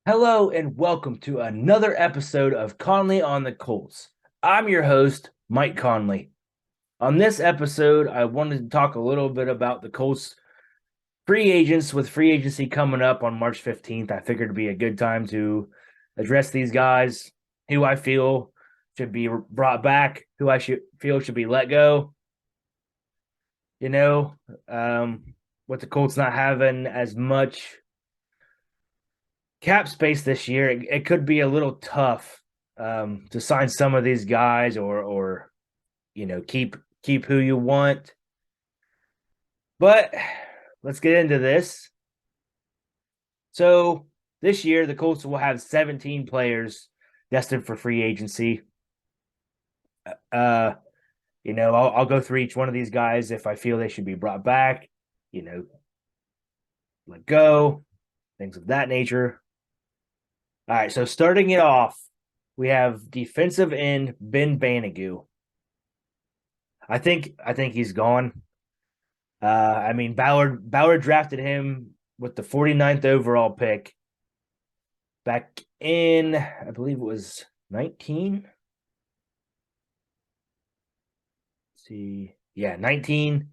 Hello and welcome to another episode of Conley on the Colts. I'm your host, Mike Conley. On this episode, I wanted to talk a little bit about the Colts free agents with free agency coming up on March 15th. I figured it'd be a good time to address these guys, who I feel should be brought back, who I feel should be let go. You know, with the Colts not having as much cap space this year, it could be a little tough to sign some of these guys or keep who you want. But let's get into this. So this year, the Colts will have 17 players destined for free agency. Uh, I'll go through each one of these guys if I feel they should be brought back. You know, let go, things of that nature. All right, so starting it off, we have defensive end Ben Banigou. I think he's gone. Ballard drafted him with the 49th overall pick back in, I believe it was 19. Let's see, yeah, 19.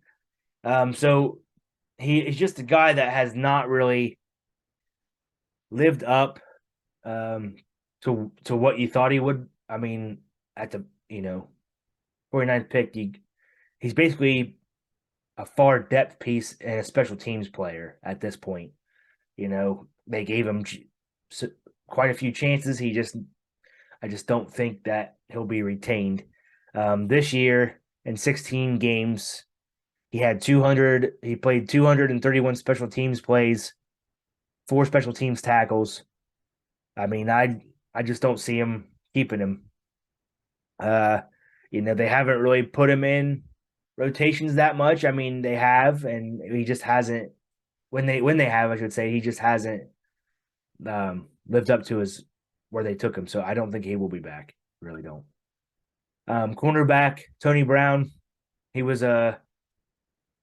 So he's just a guy that has not really lived up to what you thought he would. I mean, at the 49th pick, he's basically a far depth piece and a special teams player at this point. They gave him quite a few chances. I just don't think that he'll be retained. This year in 16 games, he played 231 special teams plays, four special teams tackles. I mean, I just don't see him keeping him. Uh, they haven't really put him in rotations that much. I mean, they have, and he just hasn't. When they have, I should say, he just hasn't lived up to his where they took him. So I don't think he will be back. Really don't. Cornerback Tony Brown, he was a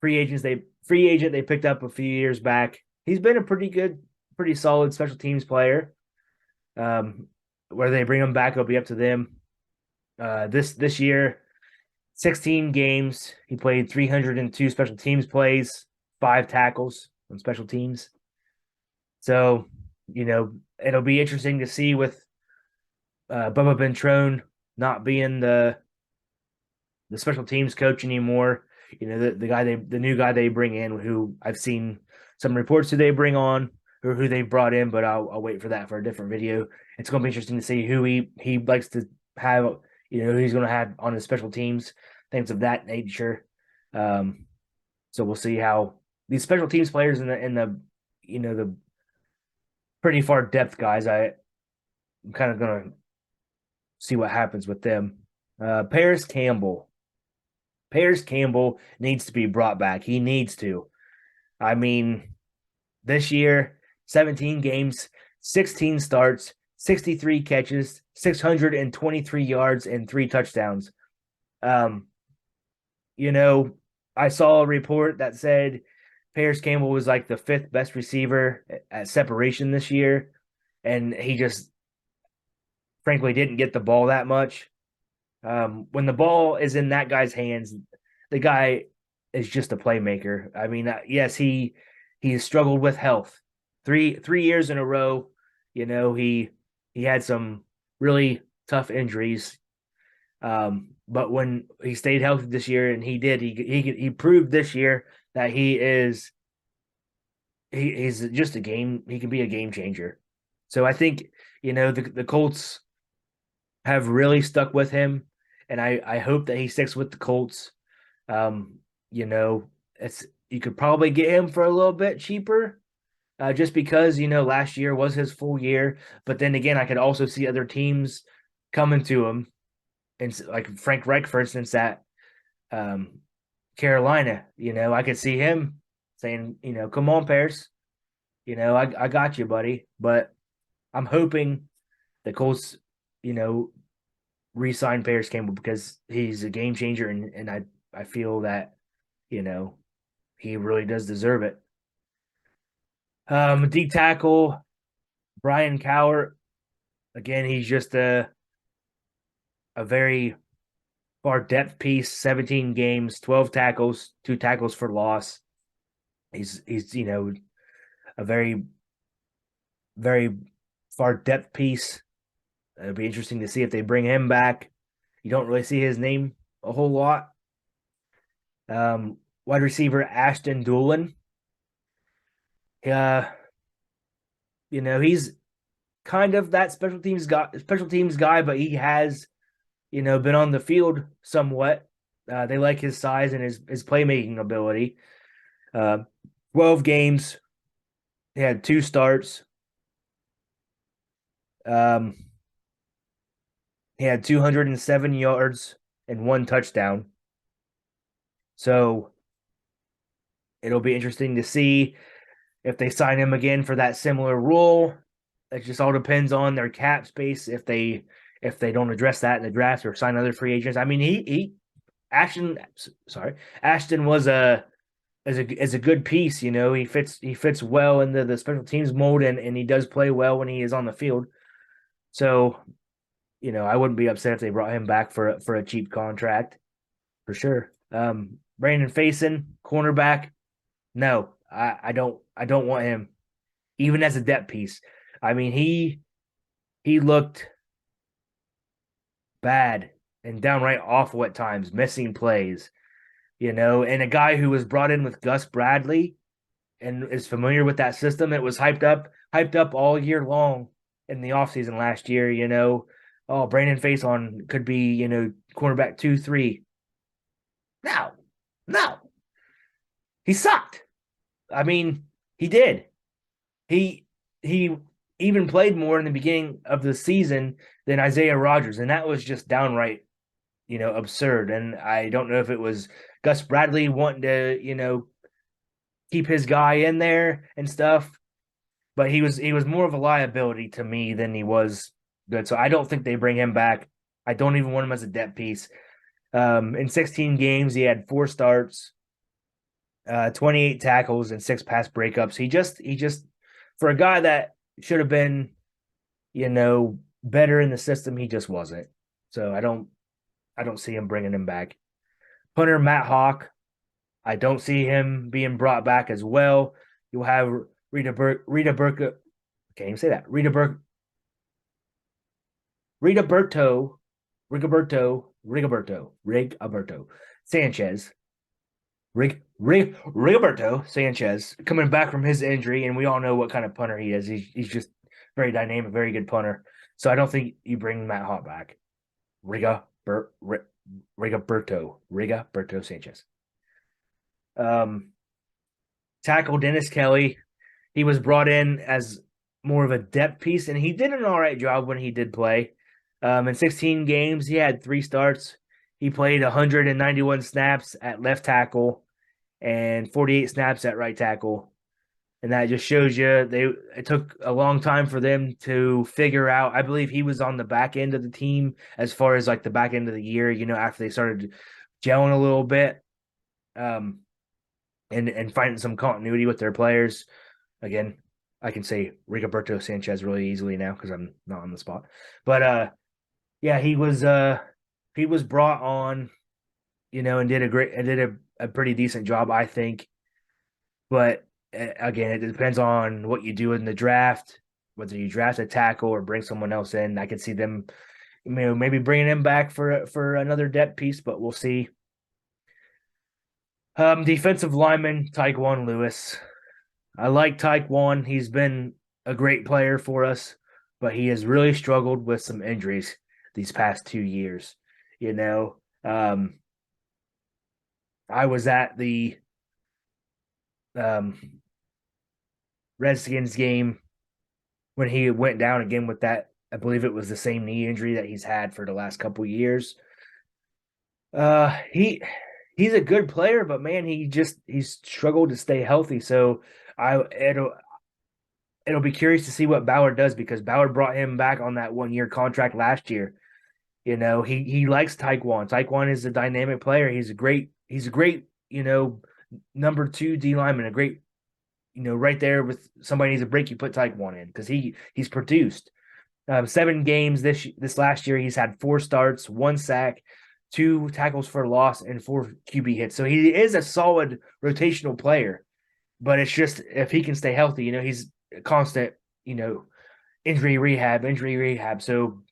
free agent they picked up a few years back. He's been a pretty solid special teams player. Whether they bring him back, it'll be up to them. This year, 16 games. He played 302 special teams plays, five tackles on special teams. So, it'll be interesting to see with Bubba Bentrone not being the special teams coach anymore. The new guy they bring in, who I've seen some reports who they bring on or who they brought in, but I'll wait for that for a different video. It's going to be interesting to see who he likes to have. Who he's going to have on his special teams, things of that nature. So we'll see how these special teams players the pretty far depth guys. I'm kind of going to see what happens with them. Paris Campbell. Paris Campbell needs to be brought back. He needs to. I mean, this year, 17 games, 16 starts, 63 catches, 623 yards, and three touchdowns. Um, I saw a report that said Paris Campbell was like the fifth best receiver at separation this year, and he just frankly didn't get the ball that much. When the ball is in that guy's hands, the guy is just a playmaker. I mean, yes, he has struggled with health. Three years in a row, he had some really tough injuries. But when he stayed healthy this year, and he proved this year that he's just a game. He can be a game changer. So I think the Colts have really stuck with him, and I hope that he sticks with the Colts. Um, it's you could probably get him for a little bit cheaper, just because last year was his full year. But then again, I could also see other teams coming to him, and like Frank Reich, for instance, at um, Carolina. I could see him saying, come on, Paris, I got you, buddy. But I'm hoping the Colts, you know, re-sign Paris Campbell because he's a game changer, and I feel that you know he really does deserve it. D tackle Brian Cowart, again, he's just a very far depth piece. 17 games, 12 tackles, 2 tackles for loss. He's a very far depth piece. It'll be interesting to see if they bring him back. You don't really see his name a whole lot. Wide receiver Ashton Doolin. Uh, he's kind of that special teams guy, but he has, been on the field somewhat. They like his size and his playmaking ability. Uh, 12 games. He had 2 starts. Um, he had 207 yards and 1 touchdown. So it'll be interesting to see if they sign him again for that similar role. It just all depends on their cap space if they don't address that in the draft or sign other free agents. I mean, he Ashton Ashton was a good piece. He fits well into the special teams mold, and he does play well when he is on the field. So I wouldn't be upset if they brought him back for a cheap contract for sure. Brandon Faison, cornerback. No, I don't want him even as a depth piece. I mean, he looked bad and downright awful at times, missing plays, and a guy who was brought in with Gus Bradley and is familiar with that system. It was hyped up all year long in the offseason last year. Oh, Brandon Faison could be, cornerback 2, 3. No, no, he sucked. I mean, he did. He even played more in the beginning of the season than Isaiah Rodgers, and that was just downright, absurd. And I don't know if it was Gus Bradley wanting to, keep his guy in there and stuff, but he was more of a liability to me than he was good. So I don't think they bring him back. I don't even want him as a depth piece. In 16 games, he had 4 starts, 28 tackles, and 6 pass breakups. He just for a guy that should have been, better in the system, he just wasn't. So I don't see him bringing him back. Punter Matt Hawk, I don't see him being brought back as well. You'll have Rita Burka. Can't even say that. Rigoberto Sanchez. Rigoberto Sanchez coming back from his injury, and we all know what kind of punter he is. He's just very dynamic, very good punter. So I don't think you bring Matt Hawk back. Rigoberto Sanchez. Um, Tackle Dennis Kelly. He was brought in as more of a depth piece, and he did an all right job when he did play. In 16 games, he had 3 starts. He played 191 snaps at left tackle and 48 snaps at right tackle. And that just shows you it took a long time for them to figure out. I believe he was on the back end of the team as far as like the back end of the year, after they started gelling a little bit, and finding some continuity with their players. Again, I can say Rigoberto Sanchez really easily now because I'm not on the spot. But yeah, he was brought on, and did a pretty decent job, I think. But again, it depends on what you do in the draft, whether you draft a tackle or bring someone else in. I could see them, maybe bringing him back for another depth piece, but we'll see. Defensive lineman Taekwon Lewis. I like Taekwon. He's been a great player for us, but he has really struggled with some injuries these past 2 years. I was at the Redskins game when he went down again with that. I believe it was the same knee injury that he's had for the last couple of years. He's a good player, but man, he's struggled to stay healthy. So I it'll be curious to see what Ballard does because Ballard brought him back on that 1-year contract last year. He likes Taekwon. Taekwon is a dynamic player. He's a great, number 2 D lineman, a great, right there with somebody needs a break, you put Taekwon in because he's produced. 7 games this last year. He's had 4 starts, 1 sack, 2 tackles for loss, and 4 QB hits. So he is a solid rotational player. But it's just if he can stay healthy, he's constant, you know, injury rehab, injury rehab. So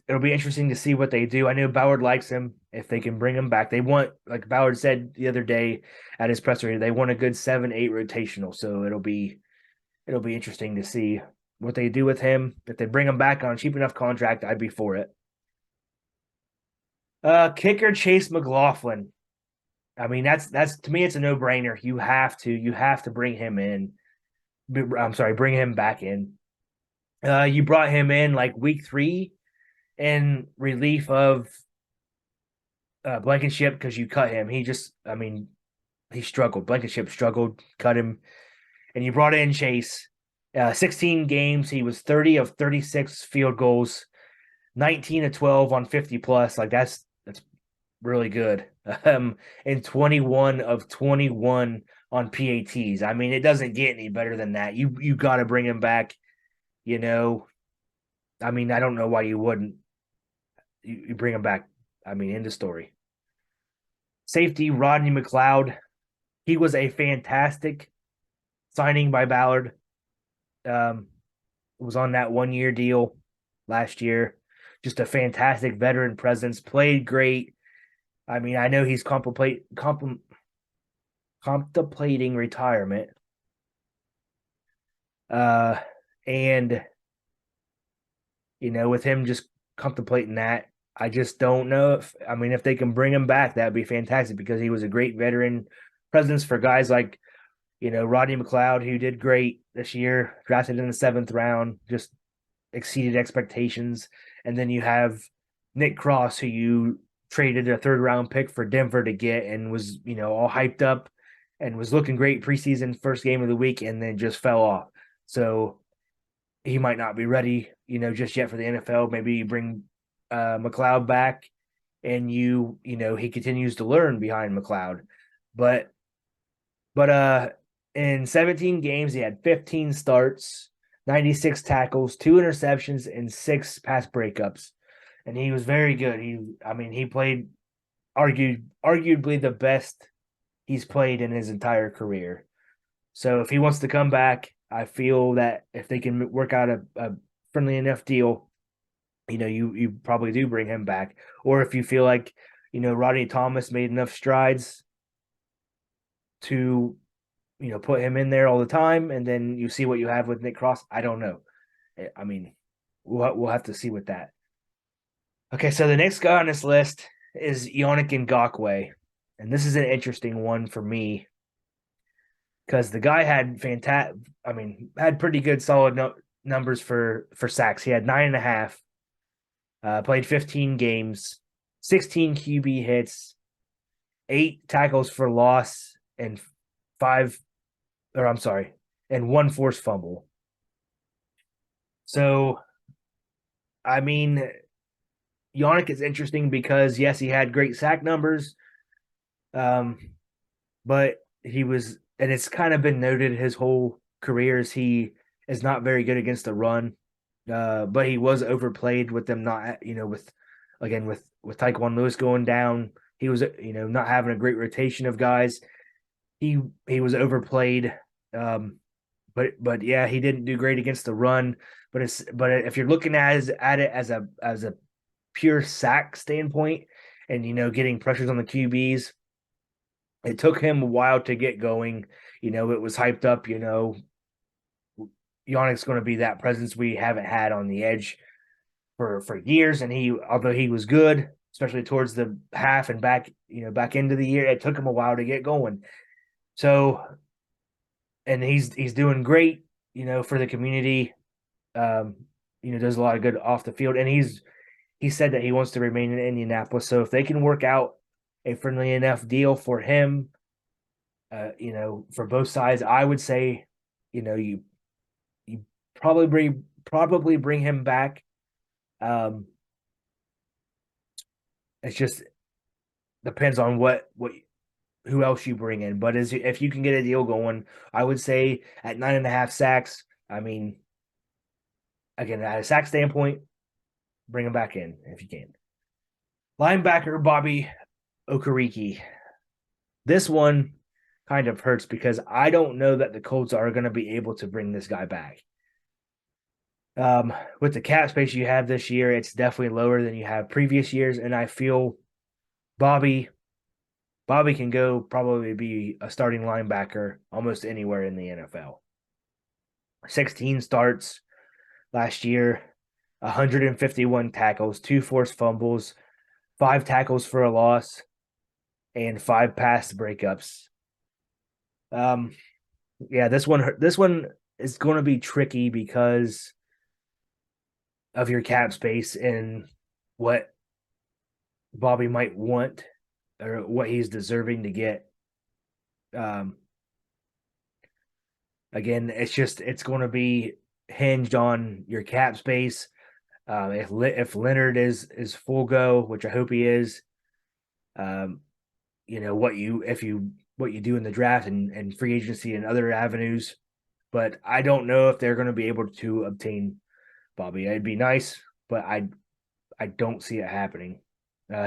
it'll be interesting to see what they do. I know Ballard likes him if they can bring him back. They want, like Ballard said the other day at his presser, they want a good 7-8 rotational. So it'll be interesting to see what they do with him. If they bring him back on a cheap enough contract, I'd be for it. Kicker Chase McLaughlin. I mean, that's to me, it's a no brainer. You have to bring him in. I'm sorry, bring him back in. You brought him in like week 3 in relief of Blankenship because you cut him. I mean, he struggled. Blankenship struggled, cut him, and you brought in Chase. 16 games, he was 30 of 36 field goals, 19 of 12 on 50 plus. Like that's really good. And 21 of 21 on PATs. I mean, it doesn't get any better than that. You got to bring him back. You know, I mean, I don't know why you wouldn't. You bring him back. I mean, end of story. Safety Rodney McLeod. He was a fantastic signing by Ballard. Um, was on that 1 year deal last year. Just a fantastic veteran presence. Played great. I mean, I know he's contemplating retirement. Uh, and with him just contemplating that, I just don't know if they can bring him back, that'd be fantastic because he was a great veteran presence for guys like, Rodney McLeod, who did great this year, drafted in the 7th round, just exceeded expectations. And then you have Nick Cross, who you traded a 3rd round pick for Denver to get and was, all hyped up and was looking great preseason first game of the week and then just fell off. So he might not be ready, just yet for the NFL. Maybe you bring McLeod back and he continues to learn behind McLeod. But in 17 games, he had 15 starts, 96 tackles, 2 interceptions, and 6 pass breakups. And he was very good. He played arguably the best he's played in his entire career. So if he wants to come back, I feel that if they can work out a friendly enough deal, you probably do bring him back. Or if you feel like, Rodney Thomas made enough strides to, put him in there all the time, and then you see what you have with Nick Cross. I don't know. I mean, we'll have to see with that. Okay, so the next guy on this list is Yannick Ngakoue, and this is an interesting one for me because the guy had had pretty good solid numbers for sacks. He had 9.5. Played 15 games, 16 QB hits, 8 tackles for loss, and and 1 forced fumble. So, I mean, Yannick is interesting because yes, he had great sack numbers, but and it's kind of been noted his whole career as he is not very good against the run. But he was overplayed with them not, with Taekwon Lewis going down, he was, not having a great rotation of guys. He was overplayed. But yeah, he didn't do great against the run. But if you're looking at it as a pure sack standpoint, and getting pressures on the QBs, it took him a while to get going. It was hyped up. Yannick's going to be that presence we haven't had on the edge for years, and although he was good, especially towards the half and back into the year, it took him a while to get going. So, and he's doing great, for the community. Does a lot of good off the field, and he said that he wants to remain in Indianapolis. So if they can work out a friendly enough deal for him, for both sides, I would say, you probably bring him back. It just depends on what who else you bring in. But if you can get a deal going, I would say at 9.5 sacks. I mean, again, at a sack standpoint, bring him back in if you can. Linebacker Bobby Okereke. This one kind of hurts because I don't know that the Colts are going to be able to bring this guy back. With the cap space you have this year, it's definitely lower than you have previous years, and I feel Bobby Bobby can go probably be a starting linebacker almost anywhere in the NFL. 16 starts last year, 151 tackles, 2 forced fumbles, 5 tackles for a loss, and 5 pass breakups. Um, yeah, this one is going to be tricky because of your cap space and what Bobby might want or what he's deserving to get. Um, Again, it's going to be hinged on your cap space. If Leonard is full go, which I hope he is, um, what you do in the draft and free agency and other avenues. But I don't know if they're going to be able to obtain Bobby. It'd be nice, but I don't see it happening.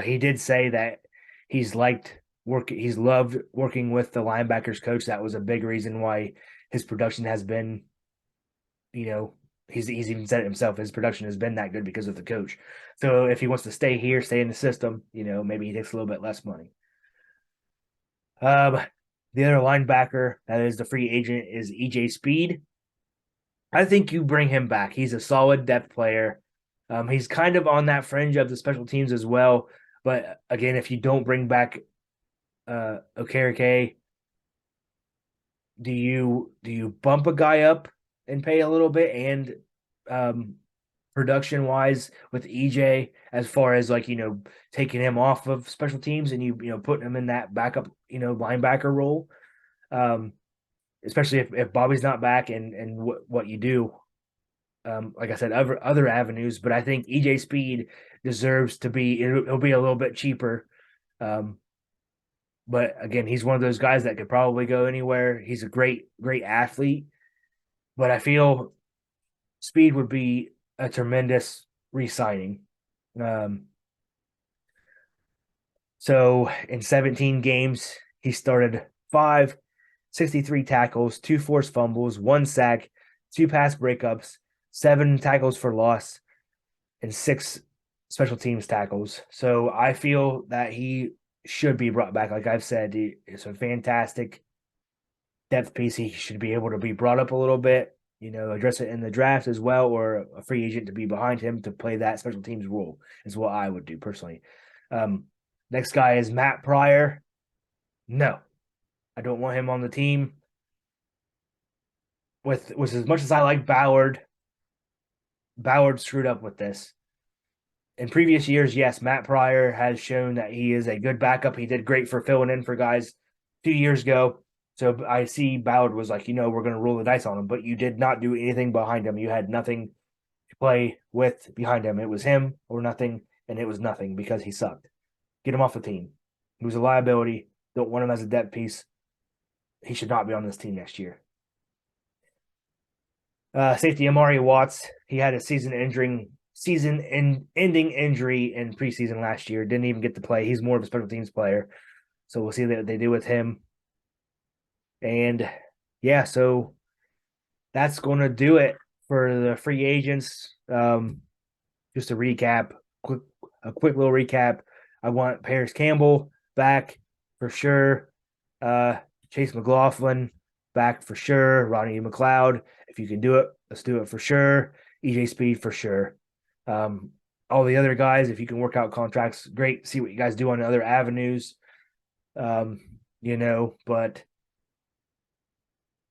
He did say that he's loved working with the linebackers coach. That was a big reason why his production has been, you know, he's even said it himself. His production has been that good because of the coach. So if he wants to stay here, stay in the system, maybe he takes a little bit less money. Um, the other linebacker that is the free agent is EJ Speed. I think you bring him back. He's a solid depth player. He's kind of on that fringe of the special teams as well. But again, if you don't bring back Okereke, do you bump a guy up and pay a little bit and um, production wise with EJ as far as like taking him off of special teams and putting him in that backup linebacker role, um, especially if Bobby's not back and what you do. Like I said, other avenues, but I think EJ Speed deserves to be. It'll be a little bit cheaper, um, but again, he's one of those guys that could probably go anywhere. He's a great athlete, but I feel Speed would be a tremendous re-signing. Um, so in 17 games, he started 63 tackles, 2 forced fumbles, 1 sack, 2 pass breakups, 7 tackles for loss, and 6 special teams tackles. So I feel that he should be brought back. Like I've said, it's a fantastic depth piece. He should be able to be brought up a little bit, address it in the draft as well, or a free agent to be behind him to play that special teams role is what I would do personally. Um, Next guy is Matt Pryor. No, I don't want him on the team. With as much as I like Ballard screwed up with this. In previous years, yes, Matt Pryor has shown that he is a good backup. He did great for filling in for guys 2 years ago. So I see Ballard was like, we're going to roll the dice on him, but you did not do anything behind him. You had nothing to play with behind him. It was him or nothing, and it was nothing because he sucked. Get him off the team. He was a liability. Don't want him as a depth piece. He should not be on this team next year. Safety Amari Watts. He had a season-ending injury in preseason last year. Didn't even get to play. He's more of a special teams player. So we'll see what they do with him. And yeah, so that's going to do it for the free agents. Just a recap, a quick little recap. I want Paris Campbell back for sure. Chase McLaughlin back for sure. Ronnie McLeod, if you can do it, let's do it for sure. EJ Speed for sure. All the other guys, if you can work out contracts, great. See what you guys do on other avenues. But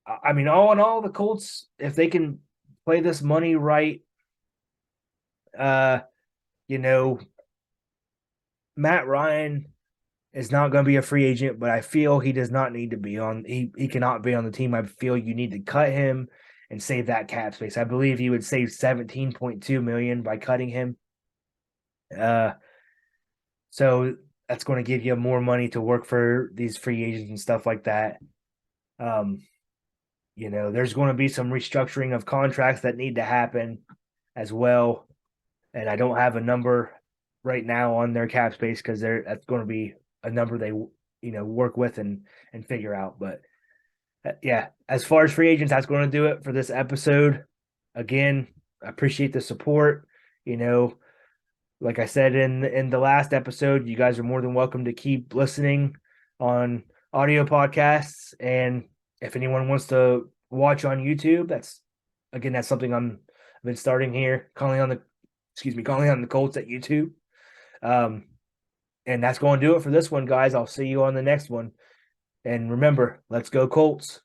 I mean, all in all, the Colts, if they can play this money right, you know, Matt Ryan is not going to be a free agent, but I feel he does not need to be on. He cannot be on the team. I feel you need to cut him and save that cap space. I believe you would save 17.2 million by cutting him. So that's going to give you more money to work for these free agents and stuff like that. Um, there's going to be some restructuring of contracts that need to happen as well. And I don't have a number right now on their cap space because that's going to be a number they work with and figure out. But yeah, as far as free agents, that's going to do it for this episode. Again, I appreciate the support. You know, like I said in the last episode, you guys are more than welcome to keep listening on audio podcasts. And if anyone wants to watch on YouTube, that's something I've been starting here, calling on the Colts at YouTube. Um, and that's going to do it for this one, guys. I'll see you on the next one. And remember, let's go Colts.